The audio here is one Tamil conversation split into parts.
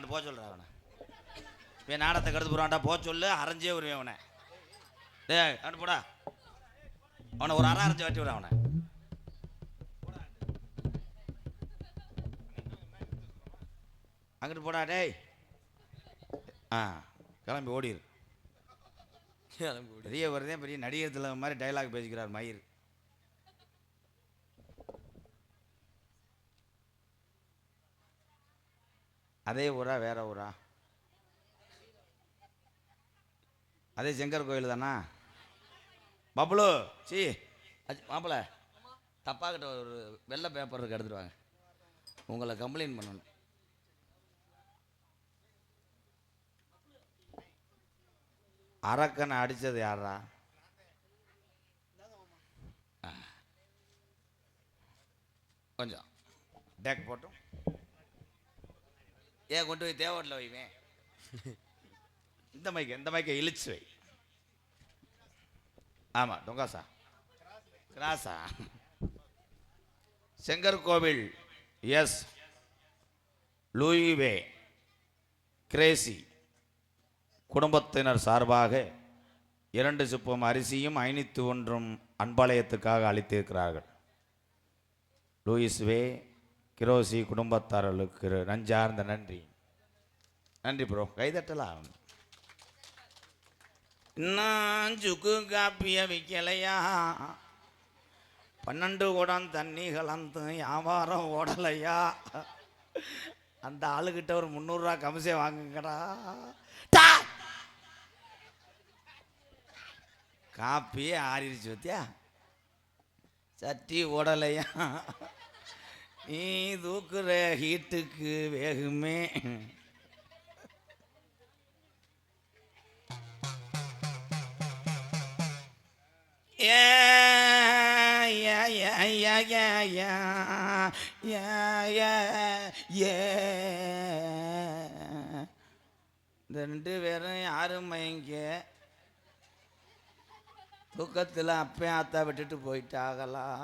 அங்கிட்டு போக சொல்கிறேன் அவனை. இப்போ நாடத்தை கெடுத்து போகிறான்டா, போக சொல்லு, அரைஞ்சே வருவேன் அவனை. டே அங்கிட்டு போடா, அவனை ஒரு அரைஞ்சு வாட்டி விட அவனை. அங்கிட்டு போடா டேய். கிளம்பி ஓடிடு. பெரிய வருதே பெரிய நடிகர் திலகம் மாதிரி டைலாக் பேசிக்கிறார் மயிர். அதே ஊரா வேற ஊரா? அதே சங்கர் கோயில் தானா? பப்ளு சி மாப்பிள்ள தப்பாக்கிட்ட ஒரு வெள்ளை பேப்பர் இருக்கு, எடுத்துட்டு வாங்க. உங்களை கம்ப்ளைண்ட் பண்ணணும். அரக்கனை அடித்தது யாரா? கொஞ்சம் டேக் போட்டோம். ஏன் கொண்டு போய் தேவட்டில் வைவேன். இந்த மைக்கை இழிச்சு வை. ஆமாம் டொங்காசா கிராசா. செங்கர்கோவில் எஸ் லூயிவே கிரேசி குடும்பத்தினர் சார்பாக 2 சிப்பம் அரிசியும் 501 அன்பாலயத்துக்காக அளித்திருக்கிறார்கள். லூயிஸ் வே கிரோசி குடும்பத்தார்களுக்கு நஞ்சார்ந்த நன்றி. நன்றி ப்ரோ, கைதட்டலாம். இன்னும் சுக்கு காப்பிய விற்கலையா? 12 குடம் தண்ணி கலந்து வியாபாரம் ஓடலையா? அந்த ஆளுகிட்ட ஒரு 300 ரூபா கமிஷே வாங்குங்கடா. காப்பியே ஆறிடுச்சு பத்தியா, சட்டி ஓடலையா? நீ தூக்குற ஹீட்டுக்கு வேகுமே. இந்த 2 பேரும் யாரும் மயங்க தூக்கத்தில் அப்பே ஆத்தா விட்டுட்டு போயிட்டாகலாம்.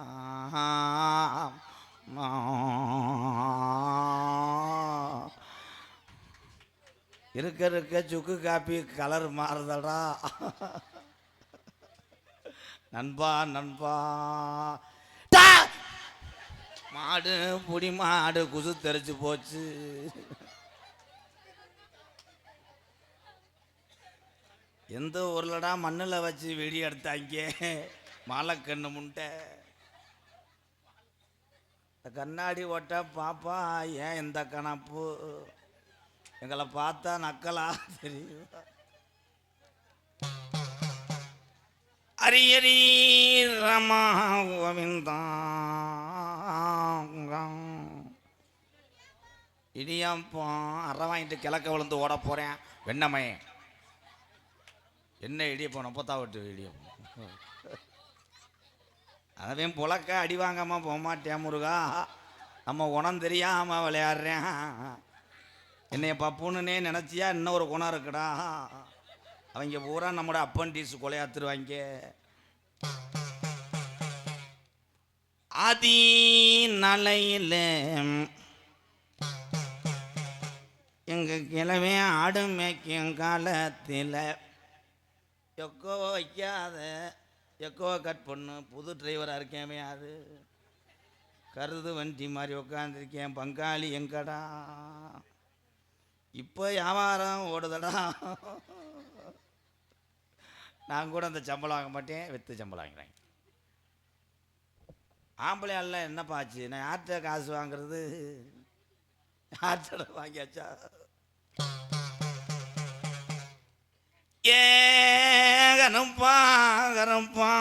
இருக்க சுக்கு காப்பி கலர் மாறுதடா. நண்பா மாடு புடி மாடு குசு தெரிச்சு போச்சு. எந்த ஊர்லடா மண்ணில் வச்சு வெடி எடுத்தாங்க? மாலைக்கண்ணு முண்டை கண்ணாடி ஓட்ட பாப்பா. ஏன் இந்த கணப்பு? எங்களை பார்த்தா நக்கலா தெரியும். அரியரி ரமா கோவிந்தா. இடியப்போ அரை வாங்கிட்டு கிழக்க விழுந்து ஓட போகிறேன். வெண்ணமை என்ன இடியப்போ? நொப்பத்தா விட்டு இடியப்போ. அதவே புழக்க அடி வாங்காமல் போகமாட்டேன் முருகா. நம்ம குணம் தெரியாமல் விளையாடுறேன். என்னைய பப்புன்னே நினச்சியா? இன்னொரு குணம் இருக்குடா. அவங்க பூரா நம்மளோட அப்பன்டிஸ் கொலையாத்துருவாங்க. ஆதி நலையில் எங்கள் கிழவே ஆடு மேய்க்கும் காலத்தில் எக்கோ வைக்காத, எக்கோ கட் பண்ணு. புது டிரைவராக இருக்கேன். யாரு கருது வண்டி மாதிரி உட்காந்துருக்கேன். பங்காளி எங்கடா? இப்போ வியாபாரம் ஓடுதடா. நான் கூட அந்த சம்பளம் வாங்க மாட்டேன், விற்று சம்பளம் வாங்கிறேன். ஆம்பளை எல்லாம் என்னப்பா ஆச்சு? நான் யார்கிட்ட காசு வாங்குறது? யார்கிட்ட வாங்கியாச்சா? கரப்பா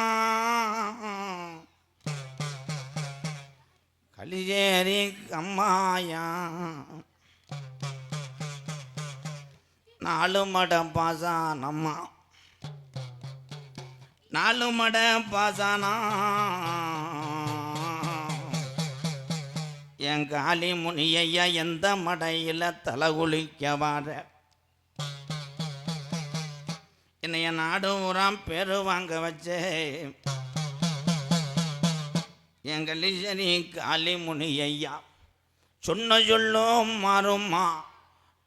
களிச்சேரி அம்மாயா 4 மடம் பாசானம்மா. 4 மடம் பாசானா என் காளி முனியையா எந்த மடையில் தலை குளிக்க வார. என்னைய நாடு ஊராம் பேரு வாங்க வச்சே என் கலிசரி காளி முனியையா. சொன்ன சொல்லும் மாறுமா,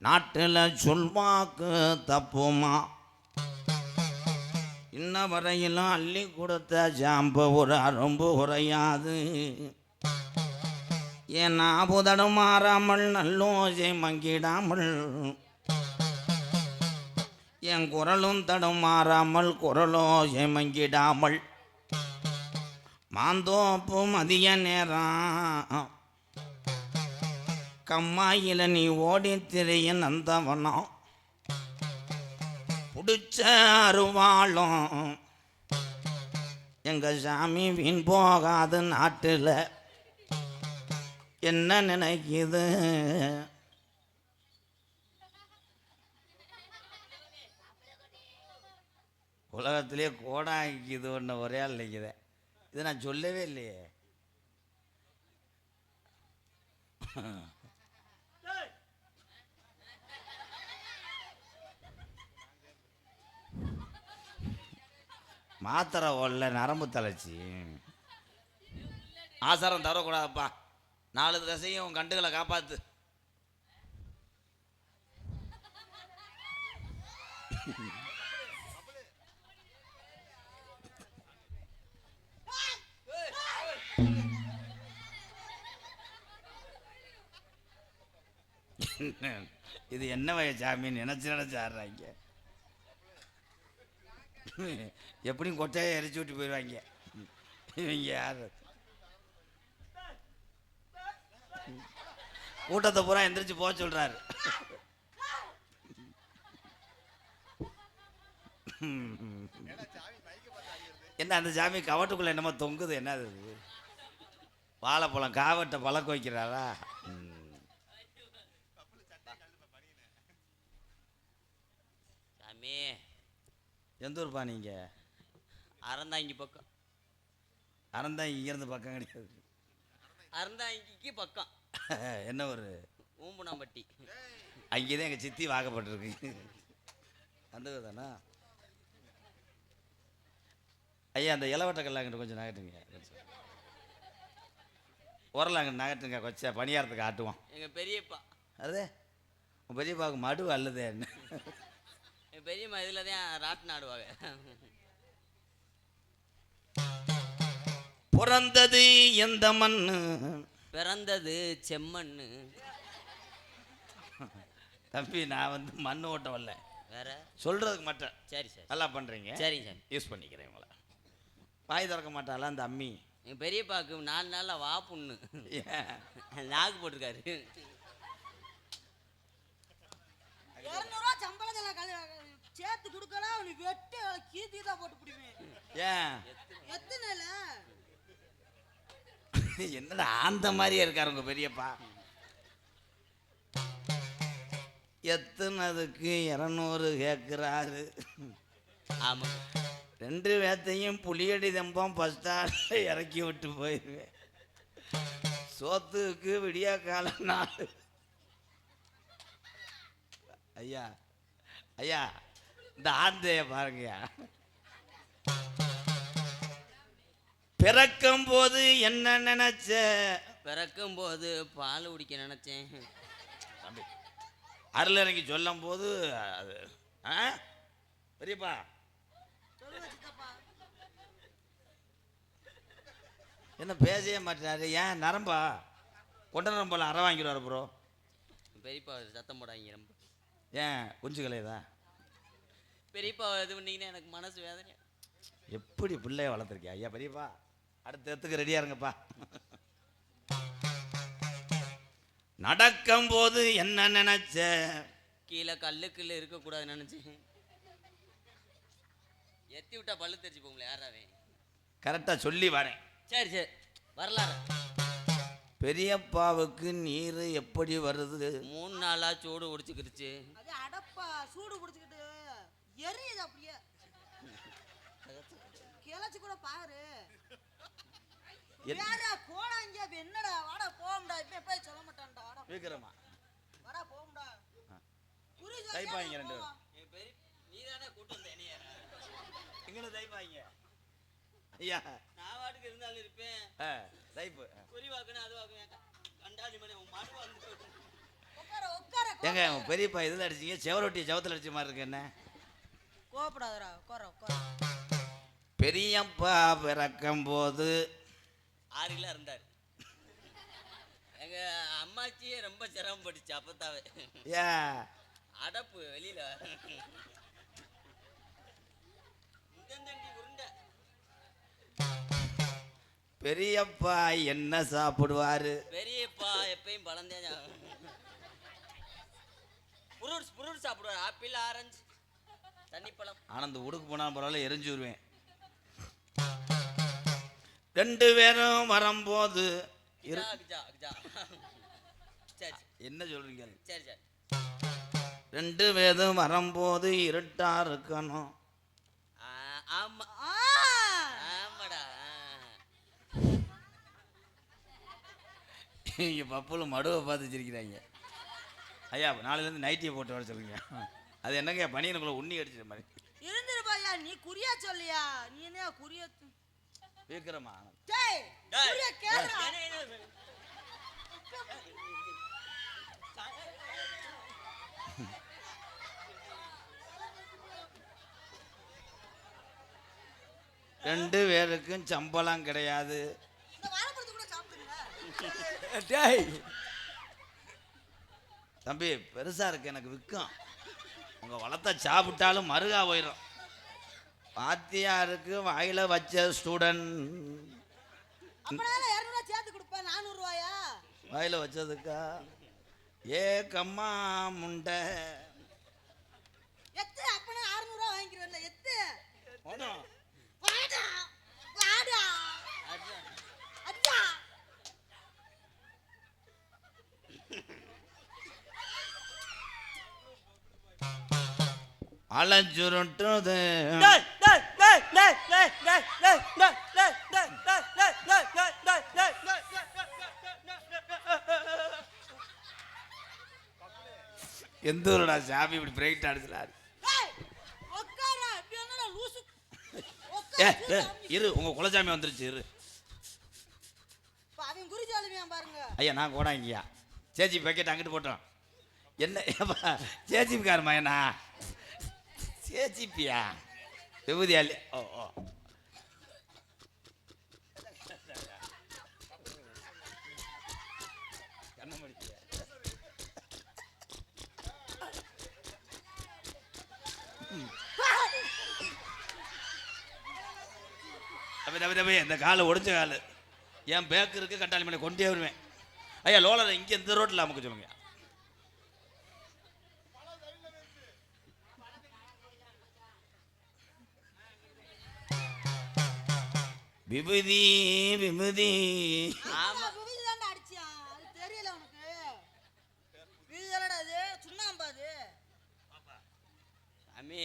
நாட்டில் சொல்வாக்கு தப்புமா, இன்ன வரையிலும் அள்ளி கொடுத்த ஜாம்பு ஒரு அரும்பு உரையாது. என் நாபுதடும் மாறாமல் நல்லோசை மங்கிடாமல், என் குரலும் தடும் மாறாமல் குரலோசை மங்கிடாமல், மாந்தோப்பு மதிய நேரம் கம்மாயில நீ ஓடி திரைய நந்தவனம் பிடிச்ச அருவாளும் எங்க சாமி வீண் போகாது. நாட்டில் என்ன நினைக்குது? உலகத்திலே கோடாங்கிக்குது ஒன்று ஒரே ஆள் நிற்குது. இது நான் சொல்லவே இல்லையே. மாத்திரை ஓடல, நரம்பு தலைச்சி. ஆசாரம் தரக்கூடாதுப்பா. 4 தசையும் உன் கண்டுகளை காப்பாத்து. இது என்ன வயசாமின்னு நினைச்சு ஆடுறாங்க. எப்படியும் கொட்டையை எரிச்சு விட்டு போயிடுவாங்க இவங்க. யாரு கூட்டத்தை பூரா எந்திரிச்சு போக சொல்றாரு. என்ன அந்த சாமி கவட்டுக்குள்ள என்னமோ தொங்குது? என்னது வாழைப்பழம் காவட்டை பழக்க வைக்கிறாரா? சாமி எந்த ஊர்ப்பா நீங்க? அறந்தாங்கி பக்கம். அறந்தாங்கி இருந்து பக்கம் கிடையாது, அறந்தாங்கிக்கு பக்கம். என்ன ஒரு ஊம்புனாம்பட்டி. அங்கேதான் எங்கள் சித்தி வாக்கப்பட்டிருக்கு. அந்த தானா? ஐயா அந்த இளவட்ட கல்லாங்கிட்ட கொஞ்சம் நகட்டுங்க. உரலாங்க நகட்டுங்க கொஞ்சம் பணியாரத்துக்கு ஆட்டுவோம். எங்கள் பெரியப்பா. அது உன் பெரியப்பாவுக்கு மடு அல்லதே என்ன? எங்கள் பெரியம்மா இதில் தான் ராட்டு நாடுவாங்க. பிறந்தது எந்த மண்ணு? பிறந்தது செம்மண்ணு. தம்பி நான் வந்து மண்ணு ஓட்ட வரல, வேற சொல்றதுக்கு மட்டும். சரி சரி, நல்லா பண்றீங்க. சரிங்க சாமி, யூஸ் பண்ணிக்கிறேன். உங்களை வாய் திறக்க மாட்டாளா அந்த அம்மி? எங்கள் பெரியப்பாவுக்கு 4 நாளில் வா புண்ணு. நாக்கு போட்டிருக்காரு. 200 சம்பளத்தில் சேர்த்து கொடுக்கலாம். நீ வெட்டி கீத்தி தான் போட்டு பிடிப்பேன். ஏன் எத்தனை என்னடா அந்த மாதிரியே இருக்காரு உங்க பெரியப்பா? எத்தனதுக்கு 200 கேட்குறாரு. ஆமாம், 2 பேர்த்தையும் புளியடி தம்பம் பஸ்டாண்டில் இறக்கி விட்டு போயிடுவேன். சோத்துக்கு விடிய காலம் 4. ஐயா ஐயா இந்த ஆந்தைய பாருங்கய்யா. பிறக்கும் போது என்ன நினைச்ச? பிறக்கும் போது பால் குடிக்க நினைச்சேன். அருள் இறங்கி சொல்லும் போது அது பெரியப்பா என்ன பேசவே மாட்டாரு? ஏன் நரம்பா கொண்ட நரம்பல அரை வாங்கிடுவாரு ப்ரோ. பெரியப்பா சத்தம் போடாங்க ரொம்ப. ஏன் குஞ்சு கலையதா? பெரியப்பா இது பண்ணீங்கன்னா எனக்கு மனசு வேதனை. எப்படி பிள்ளைய வளர்த்துருக்கியா ஐயா பெரியப்பா? அடுத்த இடத்துக்கு ரெடியா இருங்கப்பா. நடக்கும் போது என்ன நினைச்ச? கீழே கல்லுக்குள்ள இருக்கக்கூடாதுன்னு நினைச்சேன். எத்தி விட்டா பல்லு தெரிச்சு போங்களே. யாராவே கரெக்டா சொல்லி வரேன். சரி சரி, வரலாறு. பெரியப்பாவுக்கு நீர் எப்படி வருது? 3 நாளா சூடு குடிச்சுக்கிருச்சு. அது அடப்பா சூடு குடிச்சுக்கிட்டு எரியுது அப்படியே. கிளச்சு கூட பாரு. வேற கோடாங்க என்னடா? வாடா போம்டா. இப்ப போய் சொல்ல மாட்டான்டா. கேக்குறமா வாடா போம்டா. புரியுதா? தைப்பாங்க 2 பேரும். நீதானே கூட்டு வந்த என்னைய. எங்கன தைப்பாங்க ஐயா? நான் வாட்டுக்கு இருந்தாலும் இருப்பேன். தைப்பு குறி வாக்குன்னு அது வாக்குவேன். கண்டாளி மணி உன் மாடு வந்து ஏங்க பெரியப்பா இதில் அடிச்சிங்க செவரொட்டியை செவத்தில் அடிச்ச மாதிரி இருக்கு என்ன கோபப்படாதடா உட்கார பெரியப்பா பிறக்கும் போது 6 கிலோ இருந்தார். எங்க அம்மாச்சியே ரொம்ப சிரமப்பட்டுச்சு அப்பத்தாவே. ஏ அடப்பு வெளியில இந்தந்தண்டி உருண்டை. பெரியப்பா என்ன சாப்பிடுவாரு? பெரியப்பா எப்பயும் பழந்தேன் புரூட் சாப்பிடுவார். ஆப்பிள், ஆரஞ்சு, தண்ணிப்பழம். ஆனந்த உடுக்கு போனாலும் பரவாயில்ல எரிஞ்சு வருவேன். 2 பேரும் வரும்போது என்ன சொல்றீங்க? சரி சரி. 2 பேரும் வரும்போது இருட்டா இருக்கணும். ஆமா ஆமாடா. இங்க பப்புல மடுவை பார்த்து வச்சிருக்கிறாங்க. ஐயா நாளையிலேருந்து நைட்டியை போட்டு வர சொல்லுங்க. அது என்னங்க பனியனுக்குள்ள உண்ணி அடிச்சிட மாதிரி இருந்துருப்பாயா. நீ குறியா சொல்லியா? நீ என்ன குறிய விக்ரமா? டேய் குறியா கேளுடா. ரெண்டு பேருக்கும் சம்பளம் கிடையாது. இந்த வாழைப்பழத்தை கூட சாப்பிடுங்க. டேய் தம்பி பெருசா இருக்கு எனக்கு விற்கும். உங்க வளத்தை சாப்பிட்டாலும் மருகா போயிடும். வாத்தியாருக்கு வாயில வச்ச ஸ்டூடெண்ட் அப்பனால 200 சேர்த்து கொடுப்பேன். 400 ரூபாயா வாயில வச்சதுக்கா? ஏ கம்மா முண்டை எத்து அப்பனா 600 ரூபாய் வாங்கிக்கிறேன்ல எத்து. வாடா வாடா வாடா அடா. அலஞ்சுருட்டுது எந்த ஊருடா சாமி இப்படி பிரேக் அடிச்சுறாரு? உட்காரா இப்ப என்னடா லூசு. இரு உங்க குலசாமி வந்துருச்சு இரு. அவன் குறிச்சாலுமே பாருங்க. ஐயா நான் கோடாங்கய்யா சேச்சி பேக்கெட் அங்கிட்டு போட்டோம். என்ன சேச்சிபிக்காரமா என்ன சேச்சிப்பியா விபூதியாலி? ஓ ஓ இந்த காலை ஒடிச்ச காலு என் பேக்கு இருக்கு. கட்டாளி மணி கொண்டே வருவேன். ஐயா லோலரை இங்கே இந்த ரோட்டில் அமுக்க சொல்லுங்க. விபூதி விபூதி ஆமா விபூதி தான்டா அடிச்சான். அது தெரியல உனக்கு. விபூதி தானடா அது சுண்ணாம்பா அது. சாமி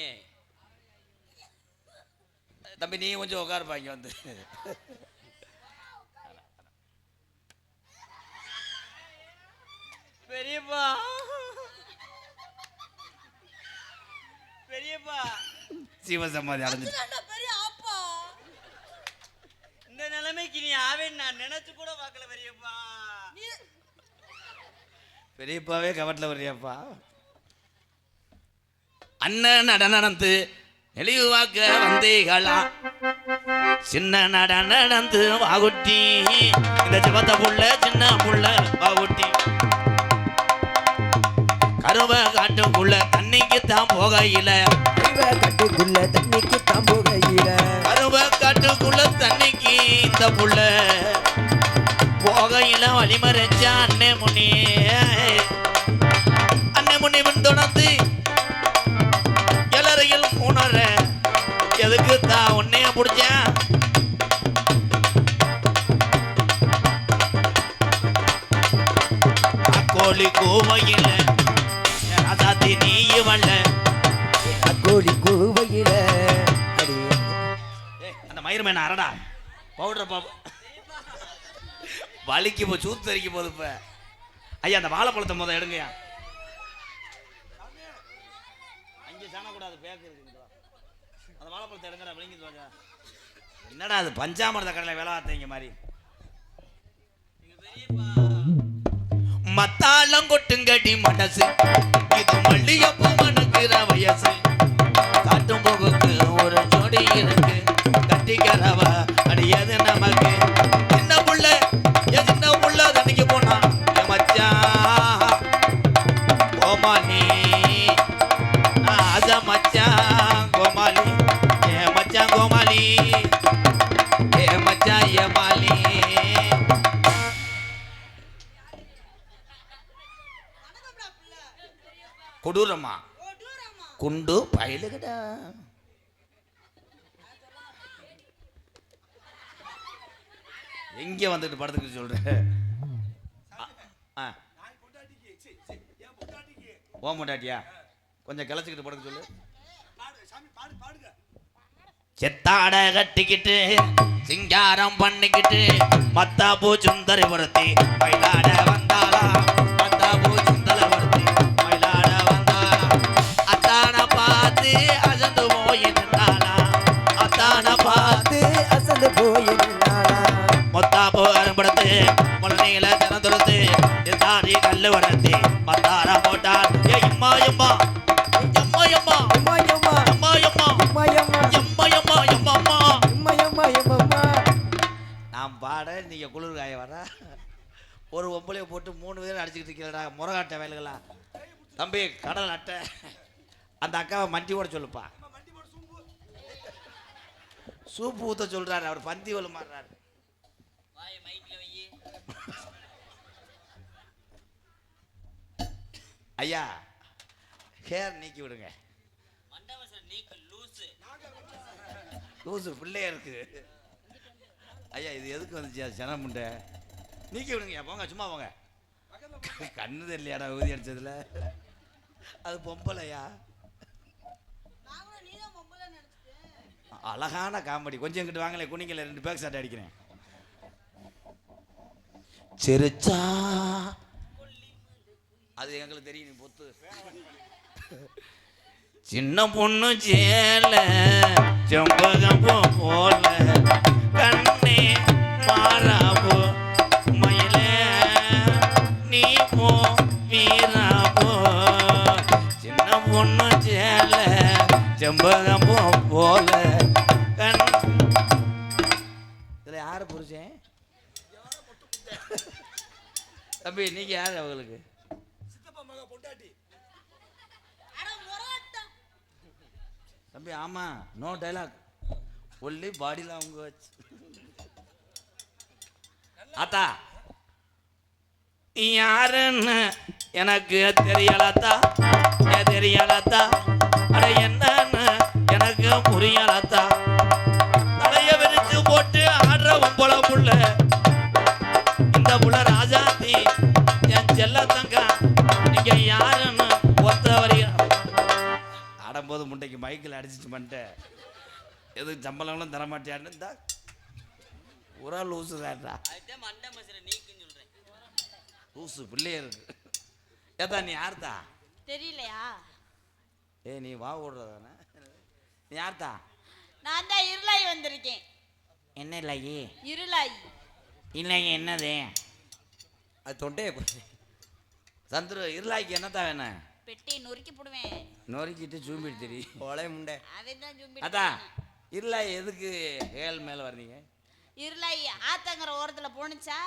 தம்பி நீ கொஞ்சம் உட்காருப்பா இங்க வந்து. பெரியப்பா பெரியப்பா சிவசமாதி அடைஞ்சு பெரிய ஆப்பா. இந்த நிலைமைக்கு நீ ஆவேன்னு நான் நினைச்சு கூட பார்க்கல பெரியப்பா. பெரியப்பாவே கவட்டில் வர்றியாப்பா. அண்ணன் நடந்து நெளிவாக்க வந்தீங்களா? சின்ன நடந்து வாகுட்டி இந்த சிவத்த புள்ள சின்ன புள்ள வாகுட்டி கருவ காட்டுக்குள்ள தண்ணிக்கு தான் போகையில கட்டுக்குள்ள தண்ணிக்கு தான் போகையில கருவ காட்டுக்குள்ள தண்ணிக்கு இந்த புள்ள போகையில வழிமறைச்ச அண்ணே முனி தொடர்ந்து எல்லாரையும் உணர எதுக்கு தான் உன்னைய பிடிச்சேன்? கோழி கோவையில அசாத்தி நீ வரல கோழி கோவையில அந்த மயிர்மேன அரடா பவுடர் பாப்பா வலிக்கு போ சூத்தரிக்க போது இப்ப. ஐயா அந்த வாழைப்பழத்தை முத எடுங்கயா. அங்கே சாணக்கூடாது பேக்கு இருக்கு. அந்த வாழைப்பழத்தை எடுங்கடா விளங்கி. என்னடா அது பஞ்சாமிரத கடையில் வேலை பார்த்தீங்க மாதிரி. மத்தாளம் கொட்டுங்கடி மனசு இது மல்லிகைப்பூ மனுக்கிற வயசு காட்டும் போகுக்கு ஒரு ஜோடி இருக்கு கட்டிக்கிறவ அடியது நமக்கு சின்ன புள்ள சின்ன புள்ள தண்ணிக்கு போனா என் மச்சான் கோமாளி ஆசை மச்சான் கோமாளி என் மச்சான் கோமாளி என் மச்சான் ஏமாளி கொடூரமா குண்டு பயலுகடா எங்க வந்துட்டு படத்துக்கு சொல்ற ஓ முட்டாட்டியா கொஞ்சம் கிளச்சிக்கிட்டு படுக்க சொல்லு செத்தாட கட்டிக்கிட்டு சிங்காரம் பண்ணிக்கிட்டு மத்தாப்பூ சுந்தரி வருத்தி மயிலாட வந்தாளா மத்தாப்பூ சுந்தர வருத்தி மயிலாட வந்தாளா அத்தான பார்த்து அசந்து போயிருந்தாளா அத்தான பார்த்து அசந்து போயிருந்தாளா மொத்தாப்பூ அரும்படுத்து முழநீல தினந்துருத்து தாரி கல்லு வளர்த்தி மத்தார போட்டால் ஏ இம்மா எம்மா எம்மா எம்மா அம்மா அம்மா எம்மா எம்மா அம்மா அம்மா எம்மா எம்மா எம்மா அம்மா அம்மா அம்மா அம்மா நான் பாட நீங்க குளிர் காய வர ஒரு ஒம்பளைய போட்டு 3 பேர் அடிச்சுக்கிட்டு இருக்கிறடா முறகாட்ட வேலைகளா தம்பி கடல் அட்டை அந்த அக்காவை மண்டி ஓட சொல்லுப்பா சூப்பு ஊத்த சொல்றாரு அவர் பந்தி வலு மாறுறாரு வாய மைக்ல வையி. ஐயா ஹேர் நீக்கி விடுங்க மண்டபத்துல நீக்கு லூசு. லூசு பிள்ளையா இருக்கு ஐயா இது எதுக்கு வந்துச்சு அது சனம் முண்டை நீக்கி விடுங்க போங்க சும்மா போங்க கண்ணு தெரியலையாடா ஊதி அடிச்சதுல அது பொம்பளையா நாங்களும் நீதான் பொம்பளை நினைச்சிட்டேன். அழகான காமெடி கொஞ்சம் இங்கிட்டு வாங்களே குனிங்கல 2 பேக் சாட்டை அடிக்கிறேன் சிரிச்சா அது எங்களுக்கு தெரியும் நீ பொத்து சின்ன பொண்ணு சேல செம்பகம் போல கண்ணே மாறாபோ மயிலே நீ போ வீரா போ சின்ன பொண்ணு சேல செம்பகம் போல கண் இதுல யாரு புரிச்சேன் தம்பி நீங்க யாரு அவங்களுக்கு அட முரகட்டம். தம்பி ஆமா no dialogue only body language ஆத்தா யாருன்னு எனக்கு தெரியலத்தா தெரியலத்தா அட என்னன்னு எனக்கு புரியலத்தா தலைய விரிச்சு போட்டு ஆடுற பொம்பளை புள்ள இந்த புள்ள ராஜாத்தி என் செல்ல தங்கா நீங்க யாருன்னு ஒத்த வரைய ஆடும்போது முண்டைக்கு மைக்கில் அடிச்சிட்டு பண்ணிட்டேன் எதுக்கு சம்பளங்களும் தரமாட்டியான்னு இருந்தா ஒரு லூசு தான்டா அதுதான் மண்டபத்துல நீக்குன்னு சொல்றேன். லூசு பிள்ளையே இருக்கு ஏதா நீ யார்த்தா தெரியலையா? ஏ நீ வா ஓடுறதானே நீ யார்த்தா நான் தான் இருளாய் வந்திருக்கேன். என்ன இல்லையே இருளாய் இல்லைங்க என்னது அது தொண்டையை சந்துரு இருளாய்க்கு என்னத்தான் வேணும் பெட்டி நொறுக்கி போடுவேன். நொறுக்கிட்டு சூம்பிட்டு தெரி ஒளை முண்டை அதான் ஜும்பி. அதான் இருளாய் எதுக்கு ஏழு மேலே வர்றீங்க இருளாய் ஆத்தங்கிற ஓரத்துல போனுச்சா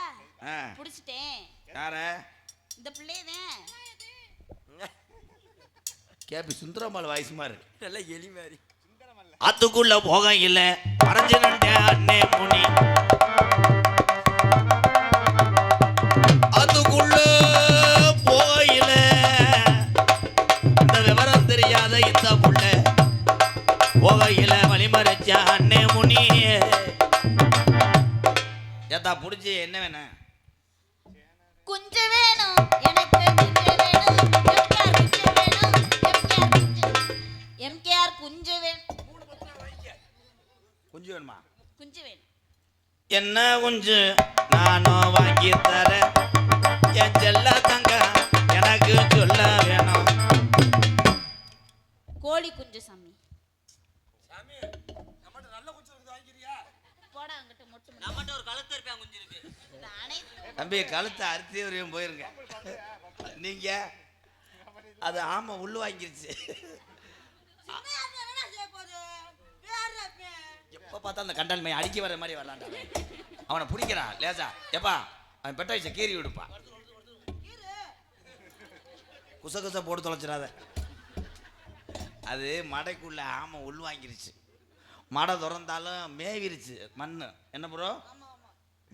ஆ புடிச்சிட்டேன். யார இந்த பிள்ளையதான். கேபி சுந்தரம்மாள் வாய்ஸ் மாதிரி நல்லா எலி மாதிரி ஆத்துக்குள்ள போக இல்ல மறைஞ்சு அண்ணே முனி அதுக்குள்ள போயில இந்த விவரம் தெரியாத இந்த புள்ள போகையில வழிமறைச்ச அண்ணே முனி ஏத்தா புடிச்சு என்ன வேணும் குஞ்சு வேணும் எனக்கு குஞ்சு வேணும். எம்கேஆர் குஞ்சு வேணும். குஞ்சு வேணுமா குஞ்சு வேணும். என்ன குஞ்சு நானும் வாங்கி தரேன் என் செல்ல தங்க எனக்கு சொல்ல வேணும் கோழி குஞ்சு சாமி. போடா அங்கிட்டு நம்மகிட்ட ஒரு கழுத்து இருப்பேன் குஞ்சு இருக்கு. நானே தம்பி கழுத்தை அறுத்தி வரையும் போயிருங்க. நீங்க அது ஆமா உள்ள வாங்கிருச்சு. என்னடா செய்ய போகுது வேற எப்ப பார்த்தா அந்த கண்டால் மை அடிக்க வர மாதிரி வரலான்டா. அவனை பிடிக்கிறான் லேசா. எப்பா அவன் பெட்ட வச்ச கீறி விடுப்பா. குச குச போட்டு தொலைச்சிடாத. அது மடைக்குள்ள ஆமை உள் வாங்கிருச்சு. மடை திறந்தாலும் மேவிருச்சு மண்ணு. என்ன ப்ரோ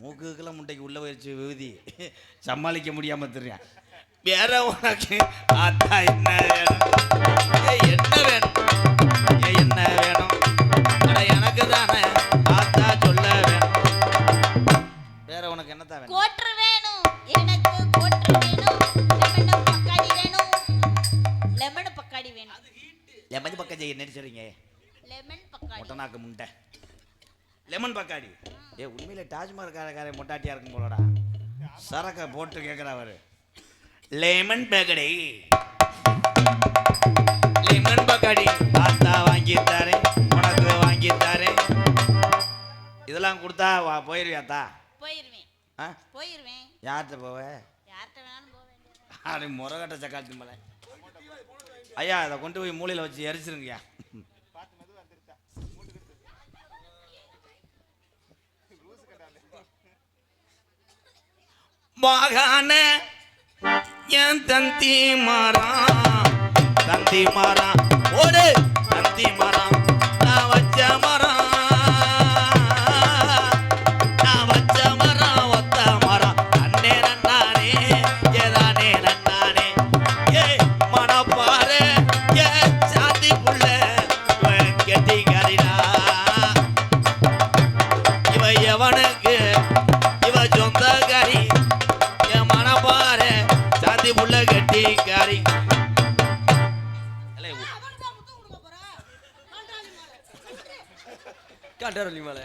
மூக்குக்கெல்லாம் முட்டைக்கு உள்ள போயிருச்சு விகுதி. சமாளிக்க முடியாம தெரியும். வேற உனக்கு ஆத்தா என்ன வேணும்? என்ன வேணும்? என்ன வேணும்? அட எனக்கு தானே ஆத்தா சொல்ல வேணும். வேற உனக்கு என்னத்தான் வேணும்? கோட்ரு வேணும் எனக்கு கோட்ரு வேணும் லெமன் பக்காடி வேணும் லெமன் பக்காடி வேணும் லெமன் பக்காடி என்ன சொல்றீங்க? லெமன் பக்காடி மொட்டனாக்கு முண்டை லெமன் பக்காடி. உண்மையில டாஜ்மஹால் கார மொட்டாட்டியா இருக்கும் போலடா. சரக்கை போட்டு கேட்குறா அவரு. லெமன் பக்கடி லெமன் பக்காடி ஆத்தா வாங்கித்தாரே உனக்கு வாங்கித்தாரே. இதெல்லாம் கொடுத்தா போயிருவியாத்தா? போயிருவேன் ஆ போயிருவேன். யார்கிட்ட போவ? யார்கிட்ட வேணாலும் போக வேண்டியது. அது முறகட்ட சக்காத்தி மலை. ஐயா இதை கொண்டு போய் மூலையில் வச்சு எரிச்சிருங்கய்யா. மகான என் தந்தி மரம் ஓடு தந்தி மரம் நான் வச்ச மரம் ஒத்த மரம் அண்ணே நன்னானே ஏதானே நன்னானே ஏ மனப்பாரு ஏ சாந்தி புள்ள கெட்டிக்காரிடா. இவ எவனுக்கு இவ சொந்தக்காரி என் மனப்பாரு சாந்தி புள்ள கெட்டிக்காரி. காட்டாரொல்லி மேல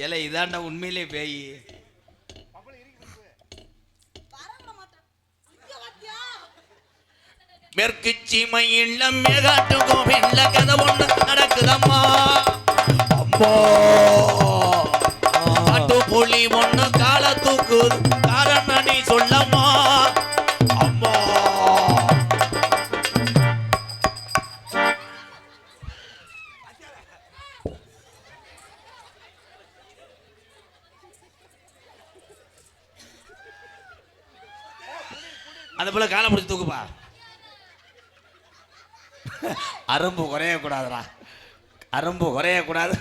ஏலே இதாண்டா உண்மையிலே பேய். மேற்கு சீமையில் மேகாட்டு கோவில்ல கதை ஒண்ணு நடக்குதம்மா. அம்மா காட்டு புலி ஒண்ணு கால தூக்குது காரணம் நீ சொல்லம்மா. அம்மா அந்த போல காலை பிடிச்சி தூக்குப்பா. அரும்பு குறையக்கூடாதுடா. அரும்பு குறையக்கூடாது.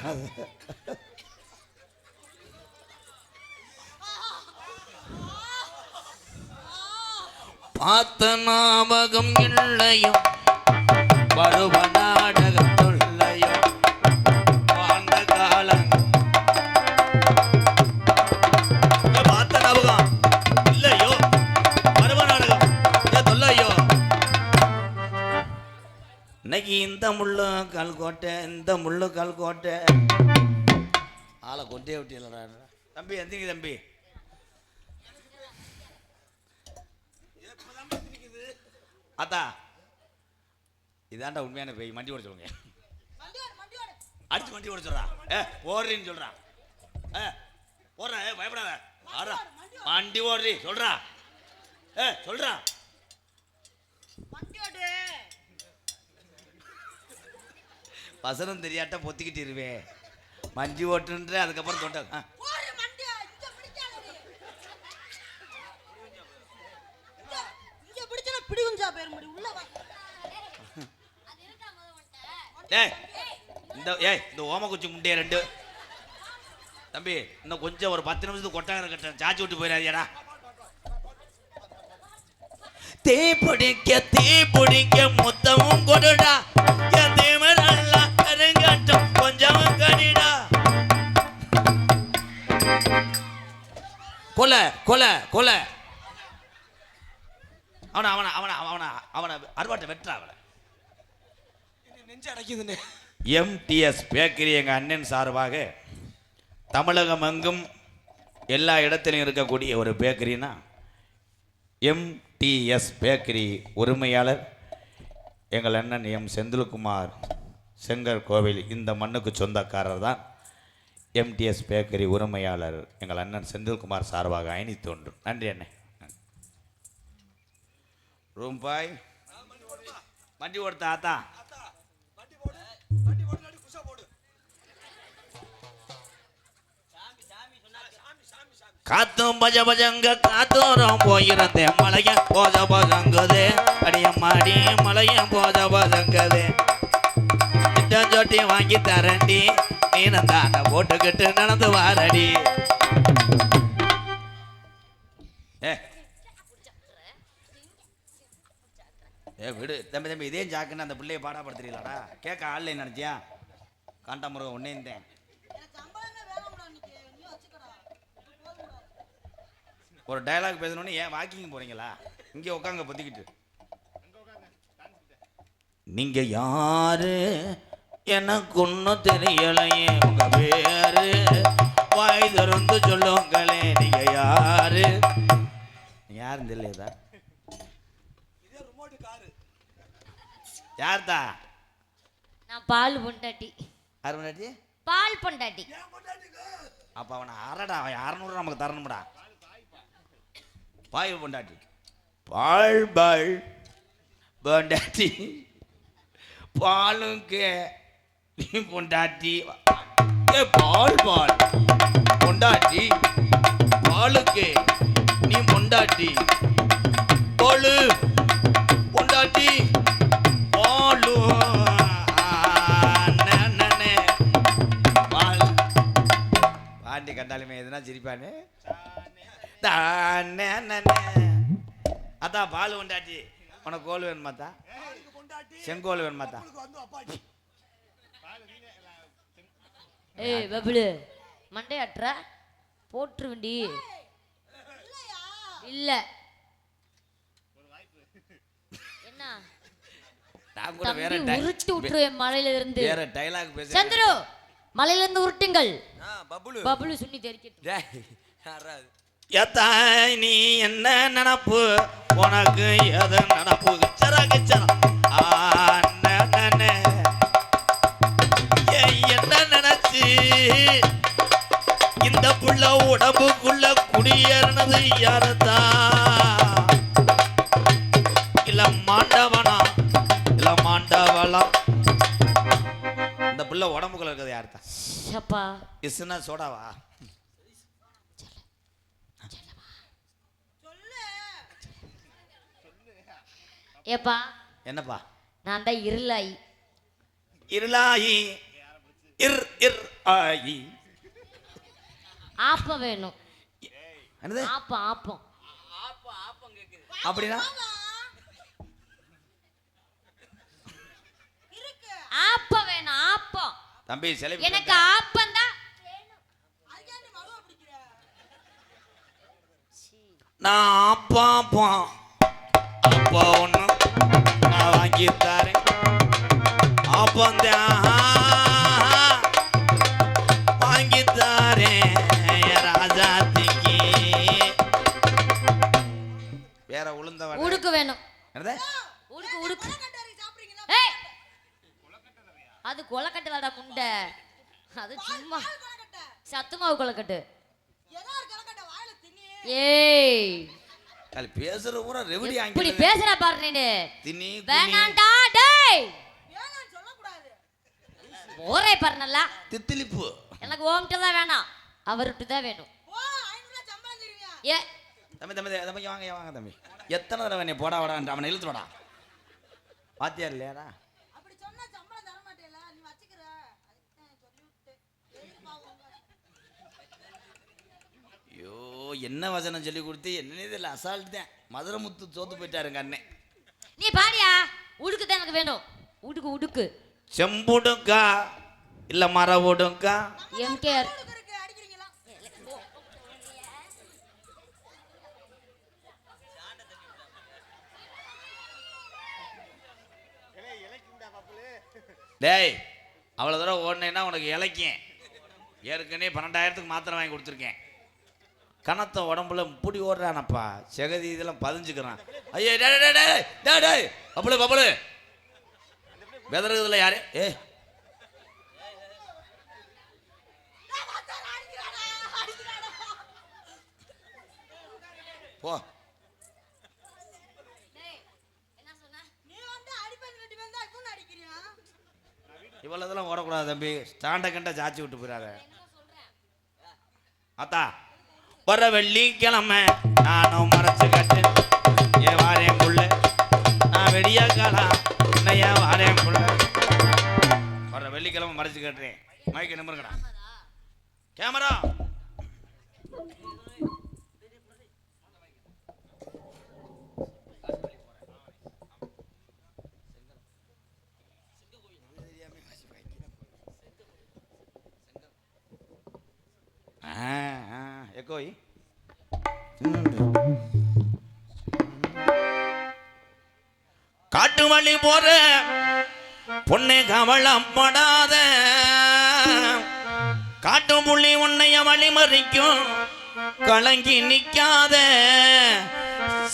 பார்த்த ஞாபகம் இல்லையோ பருவ நாடகம் சொல்லையோ வாழ்ந்த காலம். பார்த்த ஞாபகம் இல்லையோ பருவ நாடகம் சொல்லையோ. இன்னைக்கு இந்த முள்ளு கல்கோட்டை இந்த முள்ளு கல்கோட்டை ஆளை கொண்டே விட்டியலடா. தம்பி எந்திங்க தம்பி. அத்தா இதாண்டா உண்மையான பேய். மண்டி ஓட சொல்லுங்க. அடிச்சு மண்டி ஓட சொல்றா. ஓடுறின்னு சொல்றா. ஓடுறா பயப்படாத. ஆடுறா வண்டி ஓடுறி சொல்றா. சொல்றா வசனம் தெரியாட்ட பொத்திக்கிட்டு இருவே. மஞ்சி ஓட்டுன்ற அதுக்கப்புறம் தொட்ட இந்த ஓமக்குச்சி முண்டைய ரெண்டு தம்பி இன்னும் கொஞ்சம் ஒரு 10 நிமிஷத்துக்கு கொட்டாங்க கட்ட சாச்சி விட்டு போயிடாதியாடா. தீ பிடிக்க மொத்தமும் கொடுடா என் தேவரெல்லாம் கருங்கட்டும் கொஞ்சமும் கடிடா. கொலை கொலை கொலை அவனை அவனை அவனை அவனை அவனை அறுவாட்டை வெட்டுறா. அவனை நெஞ்சு அடைக்குதுன்னு எம்டிஎஸ் பேக்கரி எங்கள் அண்ணன் சார்பாக தமிழகம் எங்கும் எல்லா இடத்திலும் இருக்கக்கூடிய ஒரு பேக்கரினா எம்டிஎஸ் பேக்கரி உரிமையாளர் எங்கள் அண்ணன் எம் செந்தில்குமார் செங்கர் கோவில் இந்த மண்ணுக்கு சொந்தக்காரர் தான். எம்டிஎஸ் பேக்கரி உரிமையாளர் எங்கள் அண்ணன் செந்தில்குமார் சார்பாக ஐநி தோன்றும். நன்றி அண்ணே. ரூம் பாய் வண்டி ஓடுத்த ஆத்தா காத்தும் பஜ பஜங்க காத்தோரம் போயிருந்தேன் மலைய போத பசங்குதே அடியம்மாடி மலைய போத பசங்குதே ஜோட்டி வாங்கி தரண்டி நீனந்தான போட்டுக்கிட்டு நடந்து வாரடி. ஏ விடு தம்பி தம்பி இதே ஜாக்குன்னு அந்த பிள்ளைய பாடாப்படுத்துறீங்களாடா? கேட்க ஆள் நினைச்சியா? காண்டாமுருகன் ஒன்னே இருந்தேன். ஒரு டயலாக் பேசணுன்னு ஏன் வாக்கிங் போறீங்களா? இங்கே உட்காங்க பொத்திக்கிட்டு. நீங்க யாரு எனக்கு ஒன்றும் தெரியலையே, உங்க பேரு வாய் திறந்து சொல்லுங்களே. நீங்க யாரு? யாருன்னு தெரியலையதா? யார்தா? நான் பால் பொண்டாட்டி. யார் பொண்டாட்டி? பால் பொண்டாட்டி. அப்ப அவனை அறடா, அவன் 600 நமக்கு தரணும்டா. பாய் பொண்டாட்டி. பால் பால் பொண்டாட்டி பாலுக்கு நீ பொண்டாட்டி. ஏ பால் பால் பொண்டாட்டி பாலுக்கு நீ பொண்டாட்டி. பாலு பொண்டாட்டி பாலு பால். பாண்டி கண்டாலுமே எதுனா சிரிப்பானே. அதான் பால் பொண்டாட்டி. உனக்கு கோல் வேணுமாத்தா? செங்கோல் வேணுமாத்தா? ஏய் பபுளு மண்டையாட்ற போற்று வண்டி இல்ல என்ன நான் கூட வேற உருட்டி விட்டுருவேன் மலையில இருந்து. வேற டயலாக் பேச. சந்திரு மலையில இருந்து உருட்டுங்கள். பபுளு பபுளு சுண்ணி தெரிக்கட்டும். எத்தாய் நீ என்ன நினப்பு உனக்கு எது நினப்பு? கிச்சரா கிச்சரா என்ன நினைச்சு இந்த புள்ள உடம்புக்குள்ள குடியேறினது யாருதா? இல்ல மாண்டவனா இல்ல மாண்டவளா? இந்த புள்ள உடம்புக்குள்ள இருக்கிறது யாருதா? அப்பா இசுனா சோடாவா? ஏப்பா என்னப்பா? நான் தான் இருளாயி. இருளாயி இர் இர் ஆயி. ஆப்பம் வேணும். என்னது? ஆப்பம் ஆப்பம் அப்படின்னா ஆப்பம் வேணும். ஆப்பம் தம்பி சிலை எனக்கு ஆப்பம் தான். நான் அப்பா அப்பா அப்பா ஒன்று நான் வாங்கி தரேன். அப்பந்தான் வாங்கி தரேன் ராஜாத்திக்கு. வேற உளுந்த உடுக்கு வேணும். என்னது? உடுக்கு உடுக்கு. ஏய் அது கொலக்கட்டலடா முண்டை. அது சும்மா சத்துமாவு கொலக்கட்டு. ஏய் அது பேசுற பூரா ரெவடி ஆங்கி. இப்படி பேசுற பாரு நீனு. தினி வேணாம்டா டேய். ஒரே பாரு நல்லா. தித்திலிப்பு. எனக்கு ஓம்ட்ட தான் வேணாம். அவர்ட்ட தான் வேணும். ஏ தம்பி தம்பி தம்பி வாங்க வாங்க தம்பி. எத்தனை தடவை நீ போடா வாடா அவனை இழுத்து வாடா. பாத்தியார் இல்லையாடா? ஐயோ என்ன வசனம் சொல்லி கொடுத்து என்ன இதில் அசால்ட் தான். மதுரை முத்து தோத்து போயிட்டாருங்க அண்ணன். நீ பாடியா? உடுக்கு தான் எனக்கு வேணும். உடுக்கு உடுக்கு. செம்புடுக்கா இல்ல மர ஓடுங்கா? எம்கேஆர் டேய் அவ்வளோ தூரம் ஓடினேன்னா உனக்கு இலக்கியம். ஏற்கனவே 12,000க்கு மாத்திரை வாங்கி கொடுத்துருக்கேன். கனத்த உடம்புல முப்படி ஓடுறானப்பா. செகதி இதெல்லாம் பதிஞ்சுக்கிறான். ஐயோ டே டே டே டே டே பப்புளு பப்புளு வெதறதுல யாரு? போ. நீ வந்து அடிப்பேன் 2 பேர் தான் இப்போ அடிக்கிறியா? இவ்வளவு இதெல்லாம் ஓடக்கூடாது தம்பி. ஸ்டாண்ட கண்ட சாச்சி விட்டு போயிடாத. அத்தா வர வெள்ளிக்கிழமை நானும் மறைச்சு கட்டு ஏன் வாரேன் புள்ள நான் வெடியா காலா என்னையா வாரேன் புள்ள. வர வெள்ளிக்கிழமை மறைச்சு கட்டுறேன். மைக்க நிமிருங்கடா. கேமரா எக்கோய் காட்டு வழி போற பொண்ணு கவலைப்படாத காட்டு புள்ளி உன்னைய வழி மறிக்கும் கலங்கி நிக்காத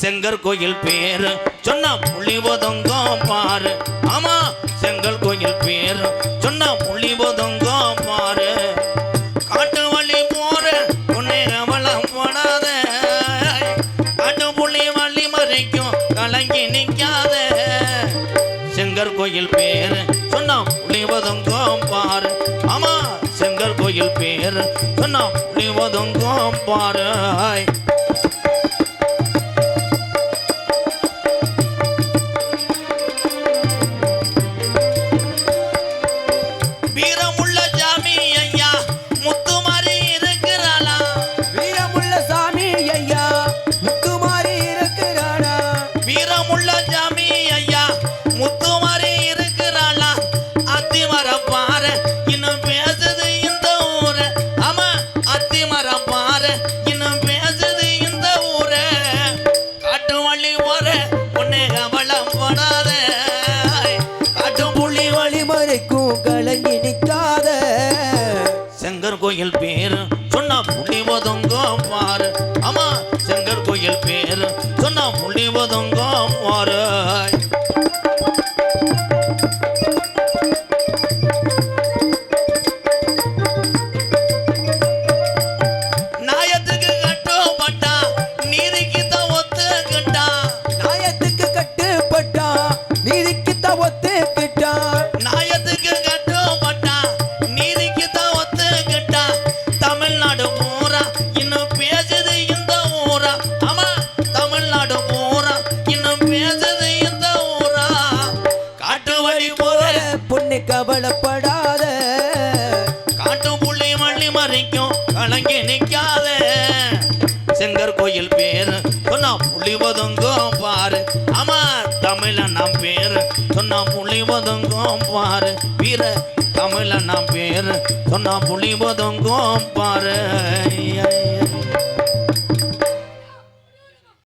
செங்கர் கோயில் பேரு சொன்ன புள்ளி ஒதுங்கும் பாரு. ஆமா செங்கல் கோயில் பேரு சொன்ன புள்ளி ஒதுங்கும் பாரு. காட்டு வழி போற உன்னை கவலைப்படாத காட்டு புள்ளி வழி மறிக்கும் கலங்கி நிக்காத செங்கர் கோயில் பேரு சொன்னா புள்ளி ஒதுங்கும் பாரு. ஆமா செங்கர் கோயில் பேரு சொன்னா புள்ளி ஒதுங்கும் பாரு. வீரமுள்ள சாமி ஐயா முத்துமாரி இருக்கிறாளா? வீரமுள்ள சாமி ஐயா முத்துமாரி இருக்கிறாளா? வீரமுள்ள சாமி ஐயா முத்துமாரி இருக்கிறாளா? அத்திமரம் பாரு இன்னும் பேசுது இந்த ஊரு. ஆமா அத்திமரம் பாரு இன்னும் பேசுது இந்த ஊரு. காட்டு வள்ளி போற உன்னை கவலைப்படாத காட்டு புள்ளி வழி மறைக்கும் கலங்கி நிக்காத செங்கர் கோயில் பேரு சொன்னா புள்ளி ஒதுங்கும் பாரு. ஆமா செங்கர் கோயில் பேரு சொன்னா புள்ளி ஒதுங்கும் பாரு. நாயத்துக்கு கட்டுப்பட்டா நீதிக்கு தான் ஒத்துக்கிட்டா. நாயத்துக்கு கட்டுப்பட்டா நீதிக்கு தான் ஒத்துக்கிட்டா. நாயத்துக்கு கட்டுப்பட்டா நீதிக்கு தான் ஒத்துக்கிட்டா. தமிழ்நாடு பூரா இன்னும் பேசுது இந்த ஊரா. ஆமா தமிழ்நாடு பூரா இன்னும் பேசுது இந்த ஊரா. காட்டு வழி போற பொண்ணு கவலைப்படாத காட்டு புள்ளி மள்ளி மறைக்கும் கலங்கி நிக்காத செங்கர் கோயில் பேரு சொன்னா புள்ளி ஒதுங்கும் பாரு. ஆமா தமிழ நாம் பேரு சொன்னா புள்ளி ஒதுங்கும் பாரு. வீர தமிழ நாம் பேரு சொன்னா புள்ளி ஒதுங்கும் பாரு.